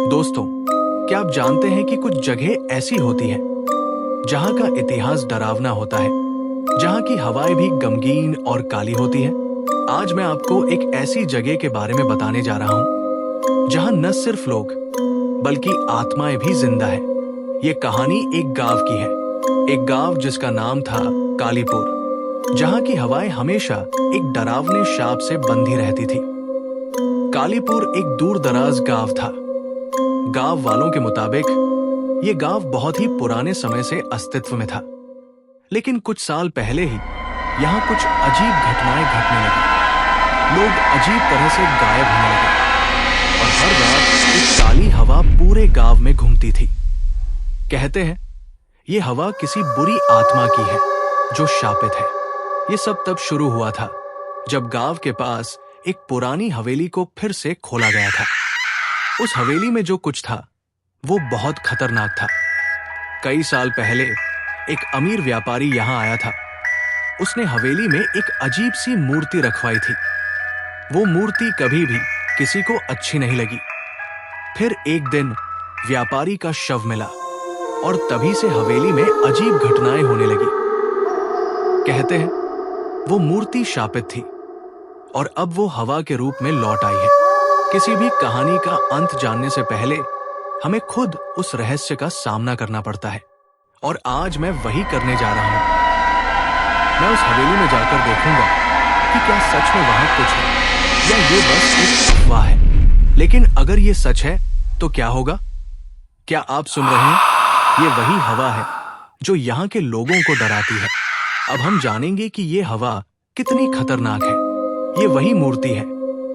दोस्तों, क्या आप जानते हैं कि कुछ जगह ऐसी होती हैं जहां का इतिहास डरावना होता है, जहां की हवाएं भी गमगीन और काली होती हैं। आज मैं आपको एक ऐसी जगह के बारे में बताने जा रहा हूं जहां न सिर्फ लोग बल्कि आत्माएं भी जिंदा है। ये कहानी एक गांव की है, एक गांव जिसका नाम था कालीपुर, जहां की हवाएं हमेशा एक डरावने शाप से बंधी रहती थी। कालीपुर एक दूर दराज गांव था। गांव वालों के मुताबिक ये गांव बहुत ही पुराने समय से अस्तित्व में था, लेकिन कुछ साल पहले ही यहाँ कुछ अजीब घटनाएं घटने लगी। लोग अजीब तरह से गायब होने लगे और हर रात एक काली हवा पूरे गांव में घूमती थी। कहते हैं ये हवा किसी बुरी आत्मा की है जो शापित है। ये सब तब शुरू हुआ था जब गांव के पास एक पुरानी हवेली को फिर से खोला गया था। उस हवेली में जो कुछ था वो बहुत खतरनाक था। कई साल पहले एक अमीर व्यापारी यहां आया था। उसने हवेली में एक अजीब सी मूर्ति रखवाई थी। वो मूर्ति कभी भी किसी को अच्छी नहीं लगी। फिर एक दिन व्यापारी का शव मिला और तभी से हवेली में अजीब घटनाएं होने लगी। कहते हैं वो मूर्ति शापित थी और अब वो हवा के रूप में लौट आई है। किसी भी कहानी का अंत जानने से पहले हमें खुद उस रहस्य का सामना करना पड़ता है, और आज मैं वही करने जा रहा हूं। मैं उस हवेली में जाकर देखूंगा कि क्या सच में वहां कुछ है या ये बस एक अफवाह है। लेकिन अगर ये सच है तो क्या होगा? क्या आप सुन रहे हैं? ये वही हवा है जो यहाँ के लोगों को डराती है। अब हम जानेंगे कि ये हवा कितनी खतरनाक है। ये वही मूर्ति है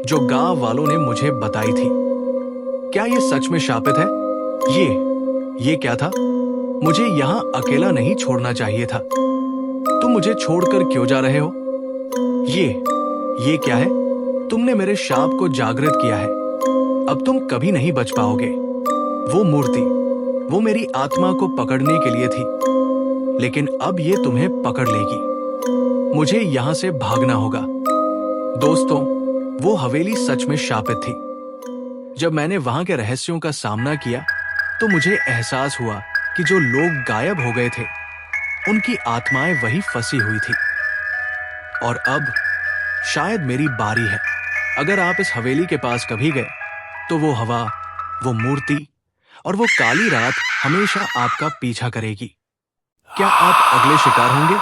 जो गांव वालों ने मुझे बताई थी। क्या ये सच में शापित है? ये क्या था? मुझे यहाँ अकेला नहीं छोड़ना चाहिए था। तुम मुझे छोड़कर क्यों जा रहे हो? ये क्या है? तुमने मेरे शाप को जागृत किया है। अब तुम कभी नहीं बच पाओगे। वो मूर्ति, वो मेरी आत्मा को पकड़ने के लिए थी, लेकिन अब ये तुम्हें पकड़ लेगी। मुझे यहाँ से भागना होगा। दोस्तों, वो हवेली सच में शापित थी। जब मैंने वहां के रहस्यों का सामना किया तो मुझे एहसास हुआ कि जो लोग गायब हो गए थे उनकी आत्माएं वही फंसी हुई थी। और अब शायद मेरी बारी है। अगर आप इस हवेली के पास कभी गए तो वो हवा, वो मूर्ति और वो काली रात हमेशा आपका पीछा करेगी। क्या आप अगले शिकार होंगे?